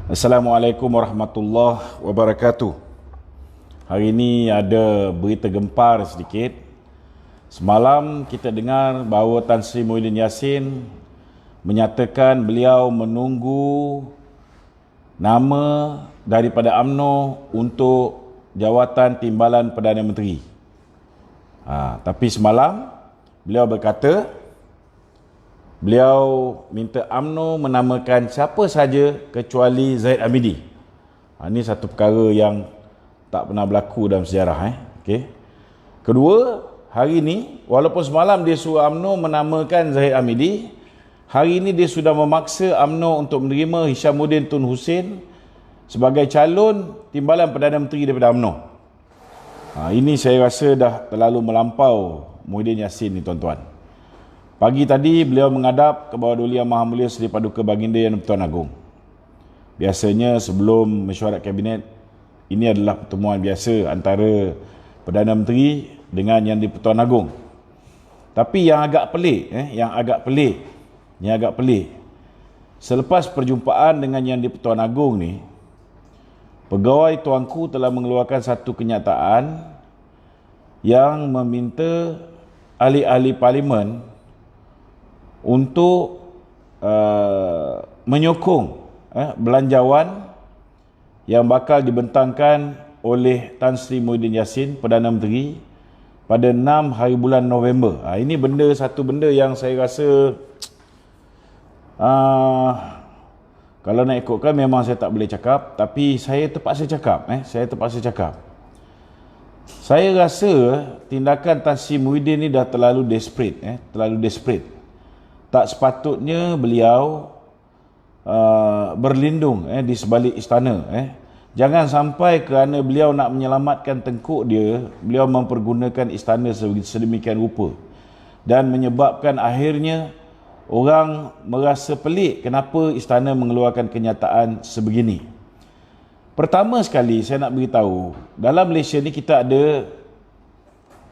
Assalamualaikum warahmatullahi wabarakatuh. Hari ini ada berita gempar sedikit. Semalam kita dengar bahawa Tan Sri Muhyiddin Yassin menyatakan beliau menunggu nama daripada UMNO untuk jawatan Timbalan Perdana Menteri. Tapi semalam beliau berkata beliau minta UMNO menamakan siapa saja kecuali Zahid Hamidi. Ini satu perkara yang tak pernah berlaku dalam sejarah. Okay. Kedua, hari ini walaupun semalam dia suruh UMNO menamakan Zahid Hamidi, hari ini dia sudah memaksa UMNO untuk menerima Hishamuddin Tun Hussein sebagai calon Timbalan Perdana Menteri daripada UMNO. Ini saya rasa dah terlalu melampau Muhyiddin Yassin ni, tuan-tuan. Pagi tadi beliau menghadap ke bawah Duli Yang Maha Mulia Seri Paduka Baginda Yang di-Pertuan Agong. Biasanya sebelum mesyuarat kabinet, ini adalah pertemuan biasa antara Perdana Menteri dengan Yang di-Pertuan Agong. Tapi yang agak pelik, selepas perjumpaan dengan Yang di-Pertuan Agong ni, Pegawai Tuanku telah mengeluarkan satu kenyataan yang meminta ahli-ahli parlimen untuk menyokong belanjawan yang bakal dibentangkan oleh Tan Sri Muhyiddin Yassin, Perdana Menteri, pada 6 hari bulan November. Ini satu benda yang saya rasa kalau nak ikutkan memang saya tak boleh cakap, tapi saya terpaksa cakap. Saya rasa tindakan Tan Sri Muhyiddin ni dah terlalu desperate. Tak sepatutnya beliau berlindung di sebalik istana. Jangan sampai kerana beliau nak menyelamatkan tengkuk dia, beliau mempergunakan istana sedemikian rupa dan menyebabkan akhirnya orang merasa pelik kenapa istana mengeluarkan kenyataan sebegini. Pertama sekali saya nak beritahu, dalam Malaysia ni kita ada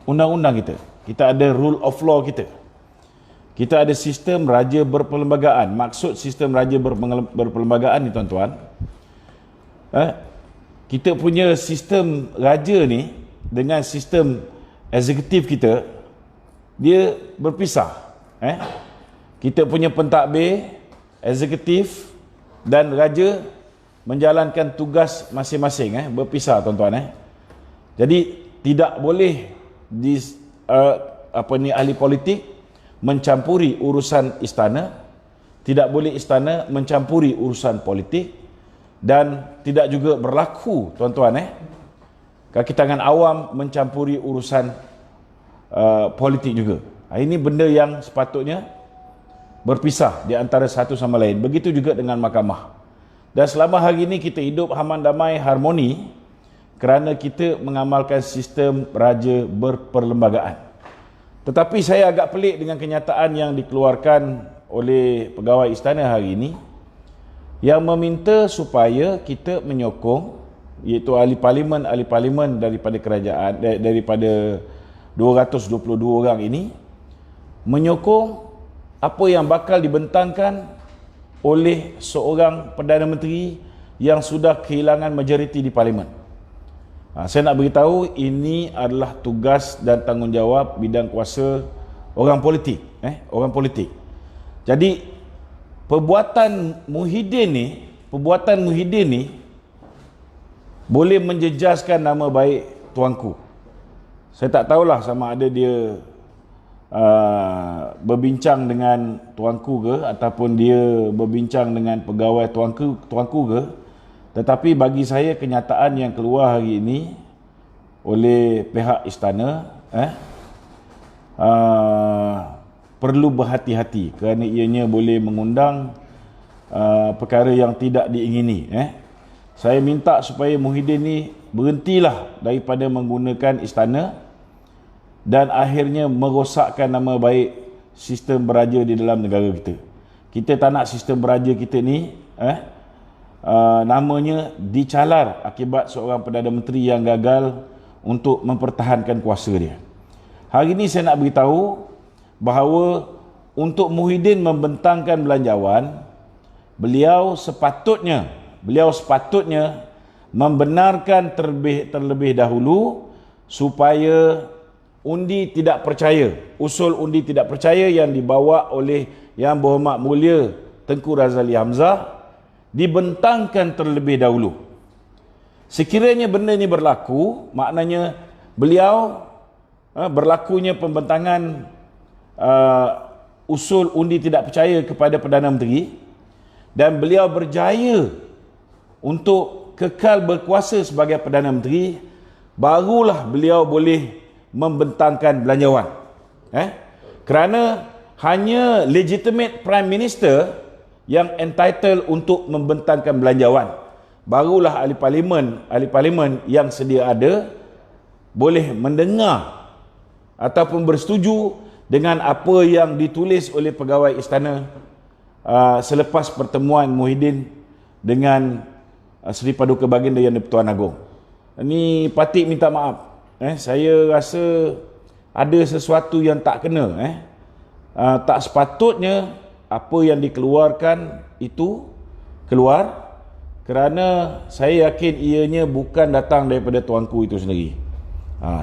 undang-undang kita ada rule of law kita ada sistem raja berperlembagaan. Maksud sistem raja berperlembagaan ni, tuan-tuan, kita punya sistem raja ni dengan sistem eksekutif kita, dia berpisah. Kita punya pentadbir, eksekutif dan raja menjalankan tugas masing-masing, berpisah, tuan-tuan. Jadi tidak boleh ahli politik mencampuri urusan istana, tidak boleh istana mencampuri urusan politik, dan tidak juga berlaku, tuan-tuan, kaki tangan awam mencampuri urusan politik juga. Ini benda yang sepatutnya berpisah di antara satu sama lain. Begitu juga dengan mahkamah. Dan selama hari ini kita hidup aman, damai, harmoni kerana kita mengamalkan sistem raja berperlembagaan. Tetapi saya agak pelik dengan kenyataan yang dikeluarkan oleh pegawai istana hari ini yang meminta supaya kita menyokong, iaitu ahli parlimen daripada kerajaan, daripada 222 orang ini, menyokong apa yang bakal dibentangkan oleh seorang Perdana Menteri yang sudah kehilangan majoriti di parlimen. Saya nak beritahu, ini adalah tugas dan tanggungjawab bidang kuasa orang politik. Jadi perbuatan Muhyiddin ni boleh menjejaskan nama baik tuanku. Saya tak tahulah sama ada dia berbincang dengan tuanku ke ataupun dia berbincang dengan pegawai tuanku ke. Tetapi bagi saya, kenyataan yang keluar hari ini oleh pihak istana perlu berhati-hati kerana ianya boleh mengundang perkara yang tidak diingini. Saya minta supaya Muhyiddin ni berhentilah daripada menggunakan istana dan akhirnya merosakkan nama baik sistem beraja di dalam negara kita. Kita tak nak sistem beraja kita ni namanya dicalar akibat seorang Perdana Menteri yang gagal untuk mempertahankan kuasa dia. Hari ini saya nak beritahu bahawa untuk Muhyiddin membentangkan belanjawan, beliau sepatutnya beliau sepatutnya membenarkan terlebih dahulu supaya undi tidak percaya, usul undi tidak percaya yang dibawa oleh Yang Berhormat Mulia Tengku Razali Hamzah dibentangkan terlebih dahulu. Sekiranya benda ini berlaku, maknanya beliau berlakunya pembentangan usul undi tidak percaya kepada Perdana Menteri dan beliau berjaya untuk kekal berkuasa sebagai Perdana Menteri, barulah beliau boleh membentangkan belanjawan. Kerana hanya legitimate Prime Minister yang entitled untuk membentangkan belanjawan. Barulah ahli parlimen yang sedia ada boleh mendengar ataupun bersetuju dengan apa yang ditulis oleh pegawai istana selepas pertemuan Muhyiddin dengan Seri Paduka Baginda Yang di-Pertuan Agong. Ini patut minta maaf. Saya rasa ada sesuatu yang tak kena. Tak sepatutnya apa yang dikeluarkan itu keluar, kerana saya yakin ianya bukan datang daripada tuanku itu sendiri.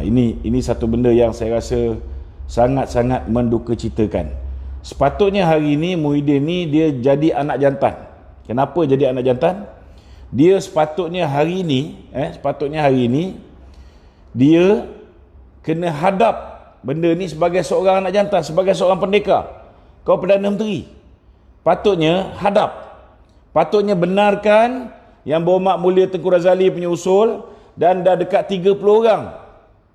Ini satu benda yang saya rasa sangat-sangat mendukacitakan. Sepatutnya hari ini Muhyiddin ni dia jadi anak jantan. Kenapa jadi anak jantan? Dia sepatutnya hari ini dia kena hadap benda ni sebagai seorang anak jantan, sebagai seorang pendekar. Kau Perdana Menteri, patutnya hadap, patutnya benarkan Yang Berhormat Mulia Tengku Razali punya usul, dan dah dekat 30 orang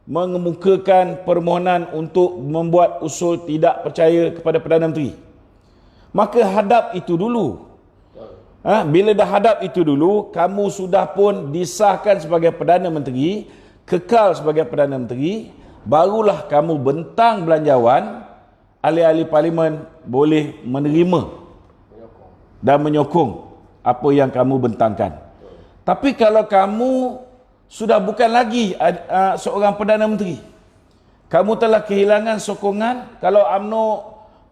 mengemukakan permohonan untuk membuat usul tidak percaya kepada Perdana Menteri. Maka hadap itu dulu. Bila dah hadap itu dulu, kamu sudah pun disahkan sebagai Perdana Menteri, kekal sebagai Perdana Menteri, barulah kamu bentang belanjawan, ahli-ahli parlimen boleh menerima dan menyokong apa yang kamu bentangkan. Tapi kalau kamu sudah bukan lagi seorang Perdana Menteri, kamu telah kehilangan sokongan, kalau UMNO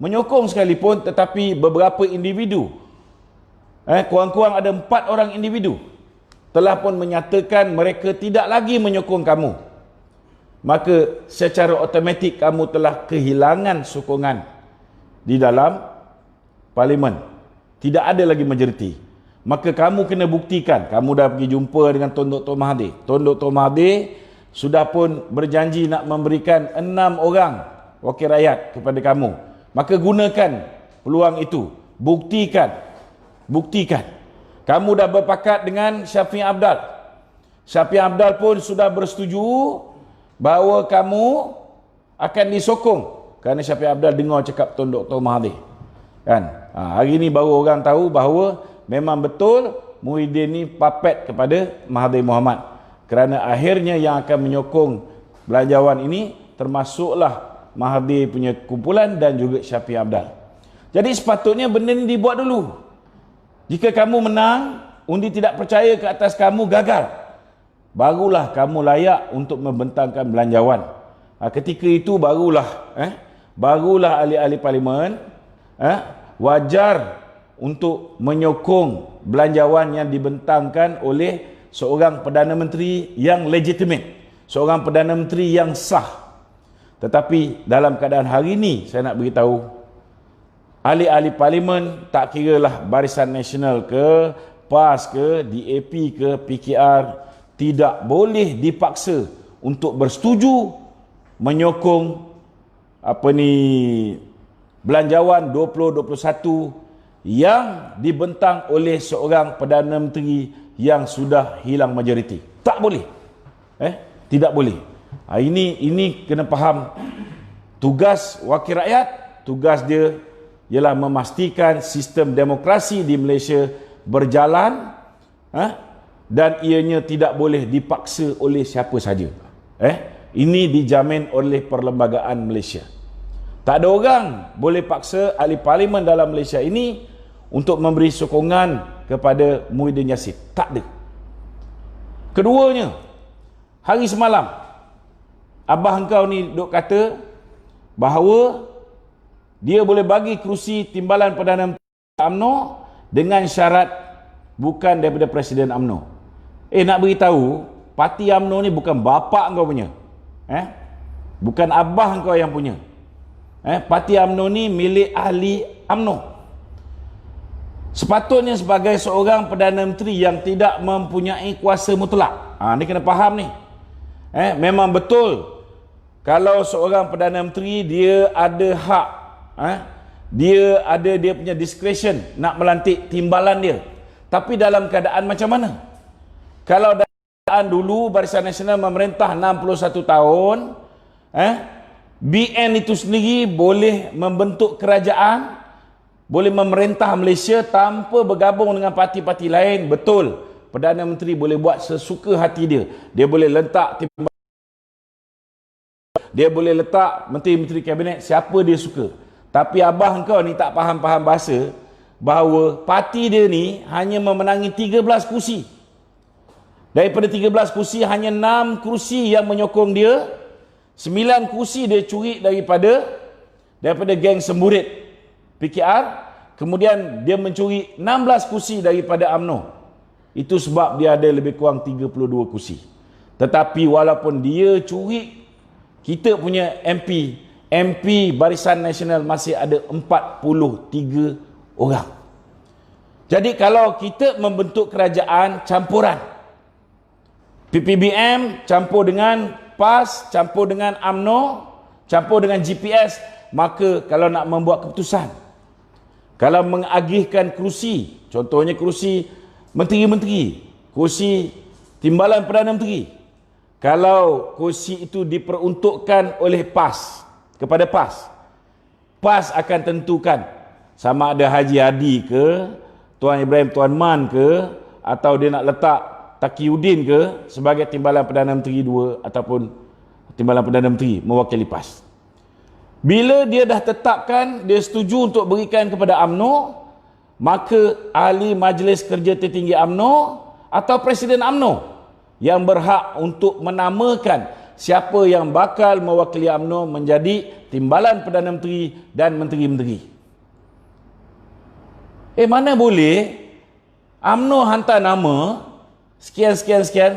menyokong sekalipun, tetapi beberapa individu, kurang-kurang ada 4 orang individu telah pun menyatakan mereka tidak lagi menyokong kamu, maka secara automatik kamu telah kehilangan sokongan di dalam parlimen. Tidak ada lagi majoriti. Maka kamu kena buktikan. Kamu dah pergi jumpa dengan Tun Dr. Mahathir. Tun Dr. Mahathir sudah pun berjanji nak memberikan 6 orang wakil rakyat kepada kamu. Maka gunakan peluang itu. Buktikan. Kamu dah berpakat dengan Syafiq Abdal. Syafiq Abdal pun sudah bersetuju bahawa kamu akan disokong, kerana Syafiq Abdal dengar cakap Tun Dr. Mahathir. Hari ni baru orang tahu bahawa memang betul Muhyiddin ni papet kepada Mahathir Mohamad. Kerana akhirnya yang akan menyokong belanjawan ini termasuklah Mahathir punya kumpulan dan juga Syafiq Abdal. Jadi sepatutnya benda ni dibuat dulu. Jika kamu menang, undi tidak percaya ke atas kamu gagal, barulah kamu layak untuk membentangkan belanjawan. Ketika itu barulah ahli-ahli parlimen wajar untuk menyokong belanjawan yang dibentangkan oleh seorang Perdana Menteri yang legitimate, seorang Perdana Menteri yang sah. Tetapi dalam keadaan hari ini, saya nak beritahu, ahli-ahli parlimen, tak kiralah Barisan Nasional ke, PAS ke, DAP ke, PKR, tidak boleh dipaksa untuk bersetuju menyokong belanjawan 2021 yang dibentang oleh seorang Perdana Menteri yang sudah hilang majoriti. Tak boleh. Tidak boleh. Ini kena faham. Tugas wakil rakyat, tugas dia ialah memastikan sistem demokrasi di Malaysia berjalan, dan ianya tidak boleh dipaksa oleh siapa saja. Ini dijamin oleh Perlembagaan Malaysia. Tak ada orang boleh paksa ahli parlimen dalam Malaysia ini untuk memberi sokongan kepada Muhyiddin Yassin. Tak ada. Keduanya, hari semalam abah engkau ni duk kata bahawa dia boleh bagi kerusi timbalan Perdana Menteri UMNO dengan syarat bukan daripada Presiden UMNO. Nak beritahu, parti UMNO ni bukan bapa kau punya. Bukan abah kau yang punya. Parti UMNO ni milik ahli UMNO. Sepatutnya sebagai seorang Perdana Menteri yang tidak mempunyai kuasa mutlak. Ni kena faham ni. Memang betul kalau seorang Perdana Menteri dia ada hak, dia ada dia punya discretion nak melantik timbalan dia. Tapi dalam keadaan macam mana? Kalau dalam keadaan dulu Barisan Nasional memerintah 61 tahun, BN itu sendiri boleh membentuk kerajaan, boleh memerintah Malaysia tanpa bergabung dengan parti-parti lain. Betul, Perdana Menteri boleh buat sesuka hati dia. Dia boleh letak timbalan, dia boleh letak menteri-menteri kabinet siapa dia suka. Tapi abah engkau ni tak faham-faham bahasa, bahawa parti dia ni hanya memenangi 13 kursi. Daripada 13 kursi, hanya 6 kursi yang menyokong dia. 9 kursi dia curi daripada geng semburit PKR. Kemudian dia mencuri 16 kursi daripada UMNO. Itu sebab dia ada lebih kurang 32 kursi. Tetapi walaupun dia curi, kita punya MP Barisan Nasional masih ada 43 orang. Jadi kalau kita membentuk kerajaan campuran, PPBM campur dengan PAS, campur dengan UMNO, campur dengan GPS, maka kalau nak membuat keputusan, kalau mengagihkan kerusi, contohnya kerusi menteri-menteri, kerusi timbalan Perdana Menteri, kalau kerusi itu diperuntukkan oleh PAS kepada PAS, PAS akan tentukan sama ada Haji Hadi ke, Tuan Ibrahim Tuan Man ke, atau dia nak letak Taqiyuddin ke sebagai timbalan Perdana Menteri 2 ataupun timbalan Perdana Menteri mewakili PAS. Bila dia dah tetapkan, dia setuju untuk berikan kepada UMNO, maka ahli Majlis Kerja Tertinggi UMNO atau Presiden UMNO yang berhak untuk menamakan siapa yang bakal mewakili UMNO menjadi timbalan Perdana Menteri dan menteri-menteri. Mana boleh UMNO hantar nama sekian,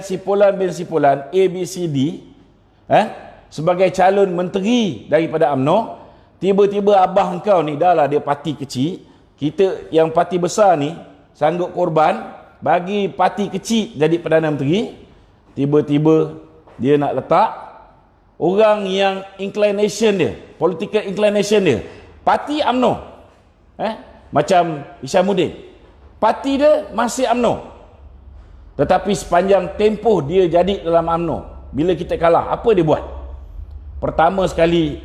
Sipulan bin Sipulan ABCD sebagai calon menteri daripada UMNO. Tiba-tiba abah engkau ni, dah lah dia parti kecil, kita yang parti besar ni sanggup korban bagi parti kecil jadi Perdana Menteri. Tiba-tiba dia nak letak orang yang inclination dia, political inclination dia, parti UMNO, macam Isyamuddin, parti dia masih UMNO, tetapi sepanjang tempoh dia jadi dalam UMNO, bila kita kalah, apa dia buat? Pertama sekali,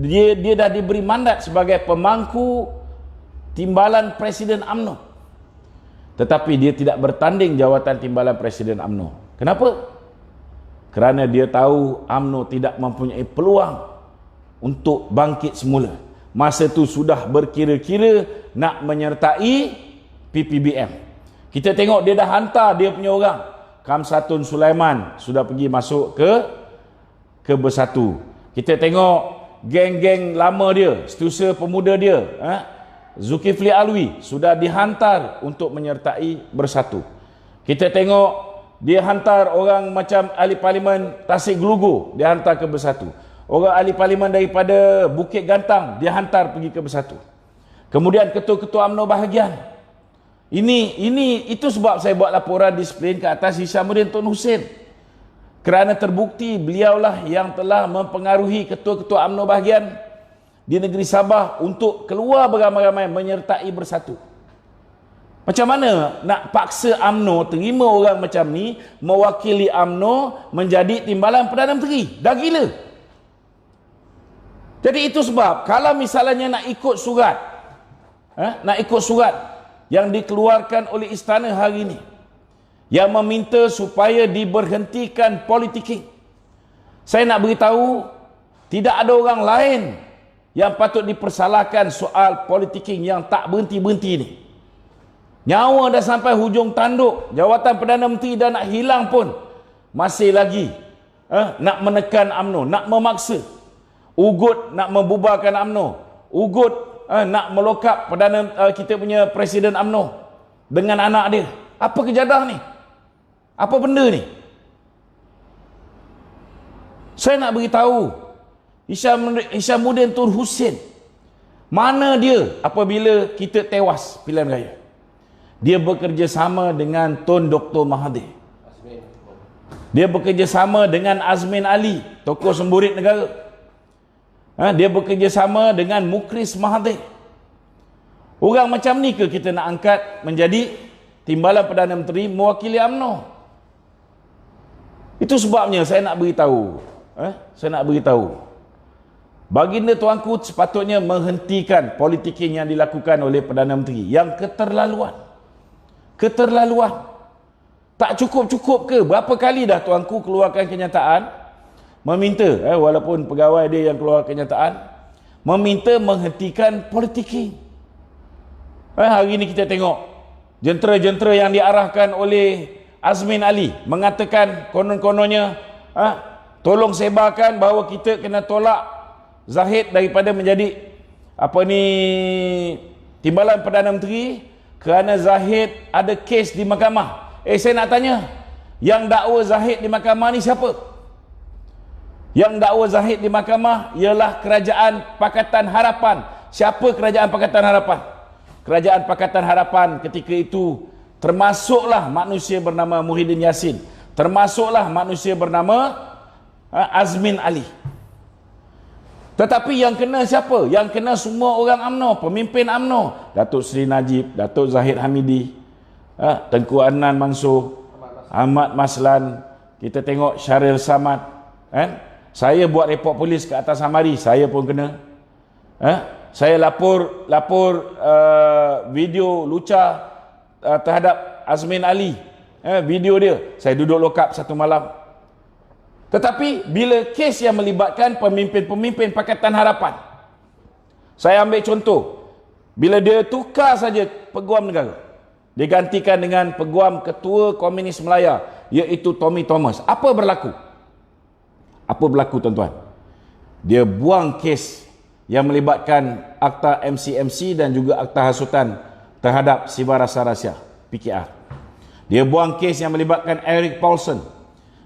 dia dah diberi mandat sebagai pemangku timbalan Presiden UMNO, tetapi dia tidak bertanding jawatan timbalan Presiden UMNO. Kenapa? Kerana dia tahu UMNO tidak mempunyai peluang untuk bangkit semula. Masa tu sudah berkira-kira nak menyertai PPBM. Kita tengok dia dah hantar dia punya orang. Kamsatun Sulaiman sudah pergi masuk ke Bersatu. Kita tengok geng-geng lama dia, Setiausaha Pemuda dia, Zulkifli Alwi sudah dihantar untuk menyertai Bersatu. Kita tengok dia hantar orang macam ahli parlimen Tasik Gelugu, dia hantar ke Bersatu. Orang ahli parlimen daripada Bukit Gantang dia hantar pergi ke Bersatu. Kemudian ketua-ketua UMNO bahagian. Itu sebab saya buat laporan disiplin ke atas Hishamuddin Tun Hussein. Kerana terbukti beliaulah yang telah mempengaruhi ketua-ketua UMNO bahagian di negeri Sabah untuk keluar beramai-ramai menyertai Bersatu. Macam mana nak paksa UMNO terima orang macam ni mewakili UMNO menjadi timbalan Perdana Menteri? Dah gila. Jadi itu sebab kalau misalnya nak ikut surat, yang dikeluarkan oleh istana hari ini yang meminta supaya diberhentikan politik, saya nak beritahu tidak ada orang lain yang patut dipersalahkan soal politik yang tak berhenti-berhenti ni. Nyawa dah sampai hujung tanduk, jawatan Perdana Menteri dah nak hilang pun masih lagi nak menekan UMNO, nak memaksa. Ugut nak membubarkan UMNO, Ugut nak melokap kita punya Presiden UMNO dengan anak dia. Apa kejadah ni? Apa benda ni? Saya nak beritahu Hishamuddin Tun Hussein, mana dia apabila kita tewas pilihan raya? Dia bekerja sama dengan Tun Dr. Mahathir. Dia bekerja sama dengan Azmin Ali, tokoh semburit negara. Dia bekerja sama dengan Mukris Mahathir. Orang macam ni ke kita nak angkat menjadi Timbalan Perdana Menteri mewakili UMNO? Itu sebabnya saya nak beritahu, saya nak beritahu, baginda tuanku sepatutnya menghentikan politiking yang dilakukan oleh Perdana Menteri yang keterlaluan. Keterlaluan. Tak cukup-cukup ke? Berapa kali dah tuanku keluarkan kenyataan meminta, walaupun pegawai dia yang keluar kenyataan, meminta menghentikan politiking. Hari ini kita tengok jentera-jentera yang diarahkan oleh Azmin Ali mengatakan konon-kononnya tolong sebarkan bahawa kita kena tolak Zahid daripada menjadi Timbalan Perdana Menteri kerana Zahid ada kes di mahkamah. Saya nak tanya, yang dakwa Zahid di mahkamah ni siapa? Yang dakwa Zahid di mahkamah ialah Kerajaan Pakatan Harapan. Siapa Kerajaan Pakatan Harapan? Kerajaan Pakatan Harapan ketika itu termasuklah manusia bernama Muhyiddin Yassin, termasuklah manusia bernama Azmin Ali. Tetapi yang kena siapa? Yang kena semua orang UMNO, pemimpin UMNO. Datuk Seri Najib, Datuk Zahid Hamidi, Tengku Adnan Mansur, Ahmad Maslan, kita tengok Syaril Samad. Saya buat report polis ke atas Hamari, saya pun kena. Saya lapor video lucah terhadap Azmin Ali, video dia, saya duduk lokap satu malam. Tetapi bila kes yang melibatkan pemimpin-pemimpin Pakatan Harapan, saya ambil contoh, bila dia tukar saja Peguam Negara, digantikan dengan Peguam Ketua Komunis Melaya, iaitu Tommy Thomas, apa berlaku? Apa berlaku, tuan-tuan? Dia buang kes yang melibatkan Akta MCMC dan juga Akta Hasutan terhadap Sibar Rasa Rahsia, PKR. Dia buang kes yang melibatkan Eric Paulson.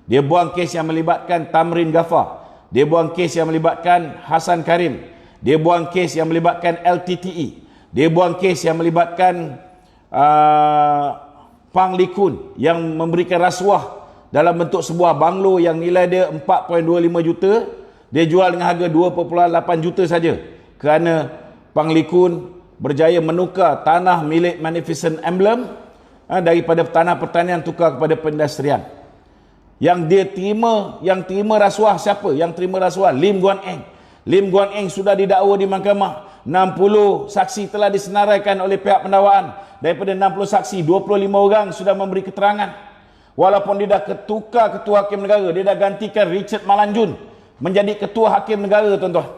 Dia buang kes yang melibatkan Tamrin Ghaffar. Dia buang kes yang melibatkan Hasan Karim. Dia buang kes yang melibatkan LTTE. Dia buang kes yang melibatkan Pang Likun yang memberikan rasuah dalam bentuk sebuah banglo yang nilai dia 4.25 juta. Dia jual dengan harga 2.8 juta saja kerana Pang Likun berjaya menukar tanah milik Magnificent Emblem daripada tanah pertanian tukar kepada perindustrian. Yang dia terima, yang terima rasuah siapa? Yang terima rasuah Lim Guan Eng. Lim Guan Eng sudah didakwa di mahkamah. 60 saksi telah disenaraikan oleh pihak pendakwaan. Daripada 60 saksi, 25 orang sudah memberi keterangan. Walaupun dia dah tukar ketua hakim negara, dia dah gantikan Richard Malanjun menjadi ketua hakim negara, tuan-tuan.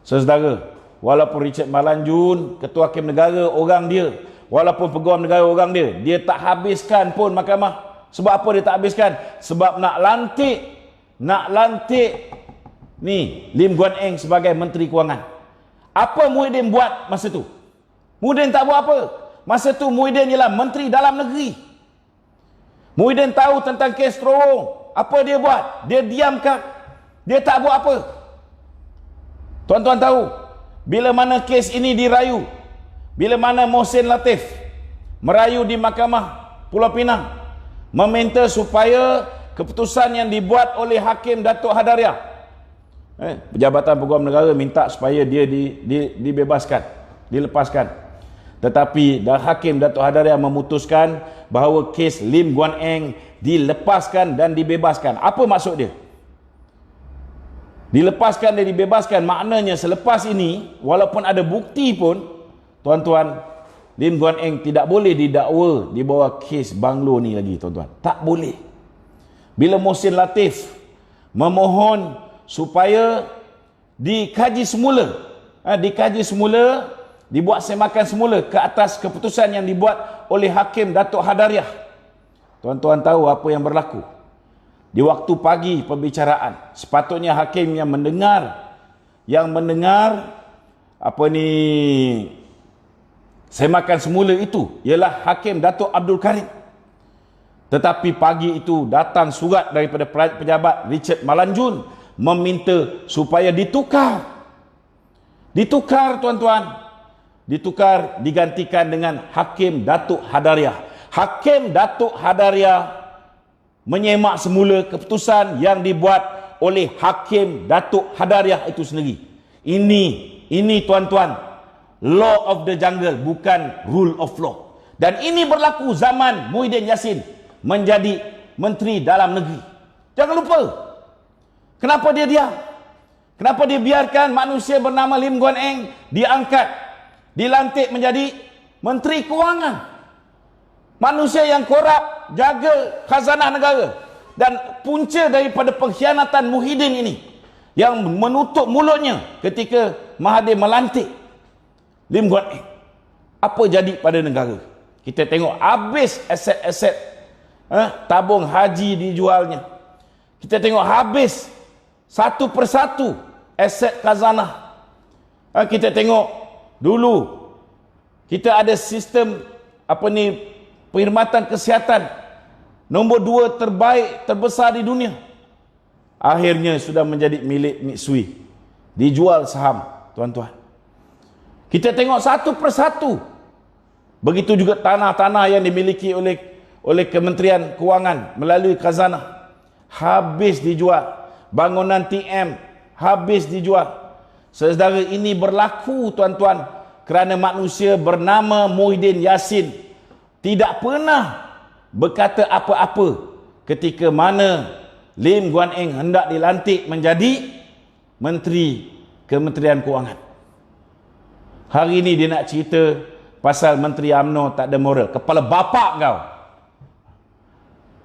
Saudara, walaupun Richard Malanjun ketua hakim negara orang dia, walaupun peguam negara orang dia, dia tak habiskan pun mahkamah. Sebab apa dia tak habiskan? Sebab nak lantik ni Lim Guan Eng sebagai Menteri Kewangan. Apa Muhyiddin buat masa tu? Muhyiddin tak buat apa. Masa tu Muhyiddin ialah Menteri Dalam Negeri. Muhyiddin tahu tentang kes terowong. Apa dia buat? Dia diamkan. Dia tak buat apa. Tuan-tuan tahu, bila mana kes ini dirayu, bila mana Mohsin Latif merayu di Mahkamah Pulau Pinang, meminta supaya keputusan yang dibuat oleh Hakim Datuk Hadariah, Jabatan Peguam Negara minta supaya dia dibebaskan, dilepaskan. Tetapi Hakim Datuk Hadariah memutuskan bahawa kes Lim Guan Eng dilepaskan dan dibebaskan. Apa maksud dia? Dilepaskan dan dibebaskan maknanya selepas ini, walaupun ada bukti pun, tuan-tuan, Lim Guan Eng tidak boleh didakwa di bawah kes banglo ni lagi, tuan-tuan. Tak boleh. Bila Mohsin Latif memohon supaya dikaji semula, dibuat semakan semula ke atas keputusan yang dibuat oleh Hakim Datuk Hadariah. Tuan-tuan tahu apa yang berlaku? Di waktu pagi pembicaraan, sepatutnya hakim yang mendengar Semakan semula itu ialah Hakim Datuk Abdul Karim. Tetapi pagi itu datang surat daripada pejabat Richard Malanjun meminta supaya ditukar. Ditukar, tuan-tuan. Ditukar, digantikan dengan Hakim Datuk Hadariah. Hakim Datuk Hadariah menyemak semula keputusan yang dibuat oleh Hakim Datuk Hadariah itu sendiri. Ini tuan-tuan, law of the jungle, bukan rule of law. Dan ini berlaku zaman Muhyiddin Yassin menjadi Menteri Dalam Negeri. Jangan lupa. Kenapa dia diam? Kenapa dia biarkan manusia bernama Lim Guan Eng diangkat, dilantik menjadi Menteri Kewangan? Manusia yang korup, jaga khazanah negara. Dan punca daripada pengkhianatan Muhyiddin ini, yang menutup mulutnya ketika Mahathir melantik Lim Guan Eng. Apa jadi pada negara? Kita tengok habis aset-aset tabung haji dijualnya. Kita tengok habis satu persatu aset khazanah. Kita tengok dulu kita ada sistem perkhidmatan kesihatan nombor 2 terbaik terbesar di dunia. Akhirnya sudah menjadi milik Mitsui. Dijual saham, tuan-tuan. Kita tengok satu persatu. Begitu juga tanah-tanah yang dimiliki oleh Kementerian Kewangan melalui khazanah. Habis dijual. Bangunan TM habis dijual. Saudara, ini berlaku, tuan-tuan, kerana manusia bernama Muhyiddin Yassin tidak pernah berkata apa-apa ketika mana Lim Guan Eng hendak dilantik menjadi Menteri Kementerian Kewangan. Hari ini dia nak cerita pasal Menteri UMNO tak ada moral. Kepala bapak kau.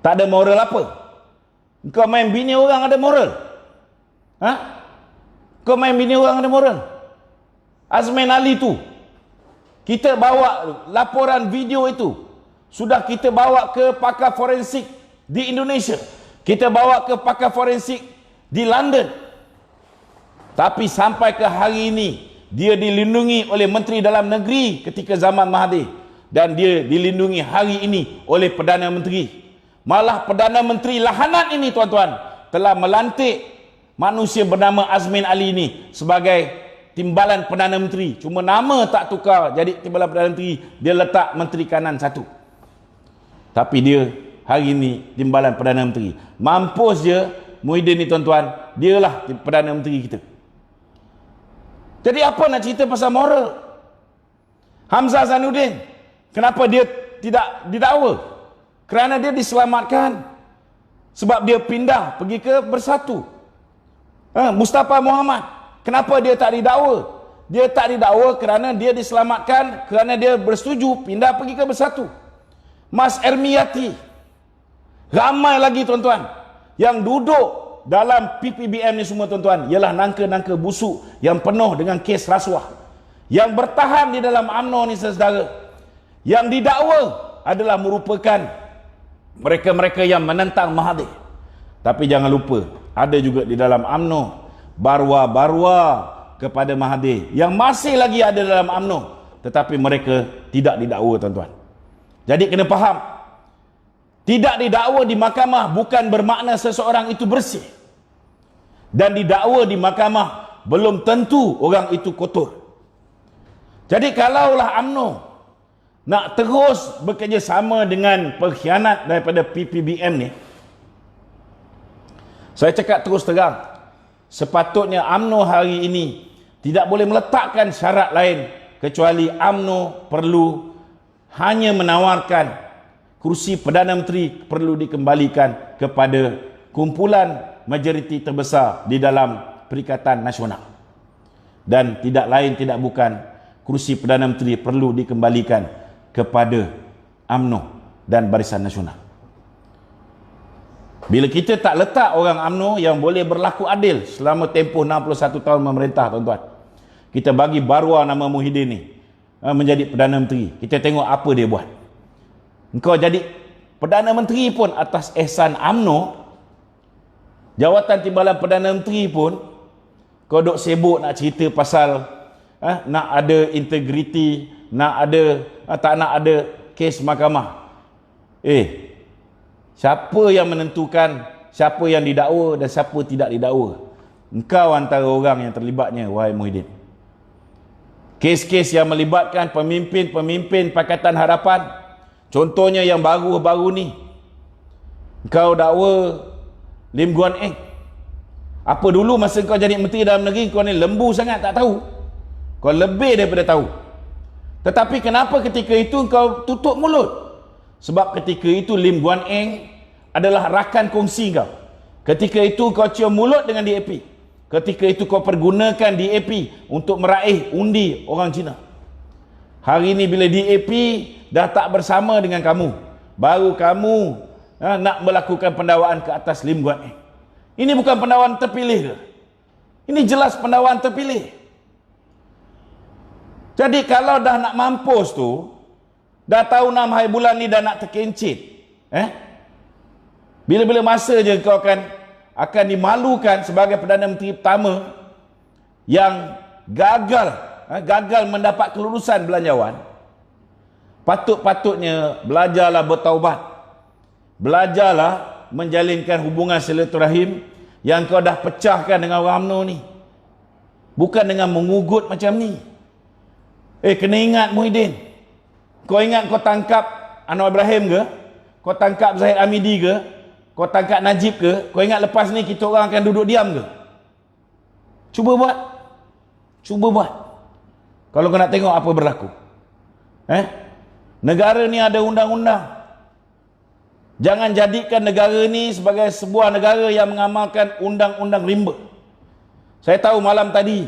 Tak ada moral apa? Kau main bini orang ada moral? Kau main bini orang ada moral? Azmin Ali tu, kita bawa laporan video itu, sudah kita bawa ke pakar forensik di Indonesia, kita bawa ke pakar forensik di London, tapi sampai ke hari ini dia dilindungi oleh Menteri Dalam Negeri ketika zaman Mahathir, dan dia dilindungi hari ini oleh Perdana Menteri. Malah Perdana Menteri lahanat ini, tuan-tuan, telah melantik manusia bernama Azmin Ali ini sebagai timbalan Perdana Menteri. Cuma nama tak tukar jadi timbalan Perdana Menteri, dia letak Menteri Kanan satu. Tapi dia hari ini timbalan Perdana Menteri. Mampus je Muhyiddin ni, tuan-tuan, dialah Perdana Menteri kita. Jadi apa nak cerita pasal moral? Hamzah Zainuddin, kenapa dia tidak didakwa? Kerana dia diselamatkan sebab dia pindah pergi ke Bersatu. Mustafa Muhammad, kenapa dia tak didakwa? Dia tak didakwa kerana dia diselamatkan, kerana dia bersetuju pindah pergi ke Bersatu. Mas Ermiyati, ramai lagi, tuan-tuan, yang duduk dalam PPBM ni semua, tuan-tuan, ialah nangka-nangka busuk yang penuh dengan kes rasuah, yang bertahan di dalam UMNO ni, saudara. Yang didakwa adalah merupakan mereka-mereka yang menentang Mahathir. Tapi jangan lupa, ada juga di dalam UMNO barwa-barwa kepada Mahathir yang masih lagi ada dalam UMNO, tetapi mereka tidak didakwa, tuan-tuan. Jadi kena faham, tidak didakwa di mahkamah bukan bermakna seseorang itu bersih. Dan didakwa di mahkamah belum tentu orang itu kotor. Jadi kalaulah UMNO nak terus bekerjasama dengan pengkhianat daripada PPBM ni, saya cakap terus terang, sepatutnya UMNO hari ini tidak boleh meletakkan syarat lain kecuali UMNO perlu hanya menawarkan kursi Perdana Menteri perlu dikembalikan kepada kumpulan majoriti terbesar di dalam Perikatan Nasional. Dan tidak lain tidak bukan, kursi Perdana Menteri perlu dikembalikan kepada UMNO dan Barisan Nasional. Bila kita tak letak orang UMNO yang boleh berlaku adil selama tempoh 61 tahun memerintah, tuan-tuan, kita bagi barwa nama Muhyiddin ni menjadi Perdana Menteri, kita tengok apa dia buat. Engkau jadi Perdana Menteri pun atas ihsan UMNO, jawatan timbalan Perdana Menteri pun kau duk sibuk nak cerita pasal nak ada integriti, nak ada tak nak ada kes mahkamah. Siapa yang menentukan siapa yang didakwa dan siapa tidak didakwa? Engkau antara orang yang terlibatnya, wahai Muhyiddin. Kes-kes yang melibatkan pemimpin-pemimpin Pakatan Harapan, contohnya yang baru-baru ni, engkau dakwa Lim Guan Eng. Apa dulu masa kau jadi Menteri Dalam Negeri, kau ni lembu sangat tak tahu? Kau lebih daripada tahu. Tetapi kenapa ketika itu kau tutup mulut? Sebab ketika itu Lim Guan Eng adalah rakan kongsi kau. Ketika itu kau cium mulut dengan DAP. Ketika itu kau pergunakan DAP untuk meraih undi orang Cina. Hari ini bila DAP dah tak bersama dengan kamu, baru kamu nak melakukan pendakwaan ke atas Lim Guan Eng. Ini bukan pendakwaan terpilih ke? Ini jelas pendakwaan terpilih. Jadi kalau dah nak mampus tu, dah tahu 6 hari bulan ni dah nak terkencit, bila-bila masa je kau akan dimalukan sebagai Perdana Menteri pertama yang gagal mendapat kelulusan belanjawan. Patut-patutnya belajarlah bertaubat, belajarlah menjalinkan hubungan silaturahim yang kau dah pecahkan dengan orang UMNO ni, bukan dengan mengugut macam ni. Kena ingat Muhyiddin, kau ingat kau tangkap Anwar Ibrahim ke? Kau tangkap Zahid Hamidi ke? Kau tangkap Najib ke? Kau ingat lepas ni kita orang akan duduk diam ke? Cuba buat. Cuba buat. Kalau kau nak tengok apa berlaku. Negara ni ada undang-undang. Jangan jadikan negara ni sebagai sebuah negara yang mengamalkan undang-undang rimba. Saya tahu malam tadi,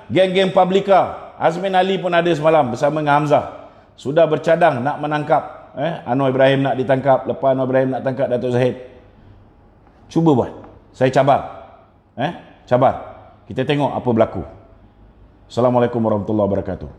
geng-geng Publica, Azmin Ali pun ada semalam bersama dengan Hamzah, sudah bercadang nak menangkap Anwar Ibrahim, nak ditangkap. Lepas Anwar Ibrahim nak tangkap Datuk Zahid. Cuba buat. Saya cabar. Cabar. Kita tengok apa berlaku. Assalamualaikum warahmatullahi wabarakatuh.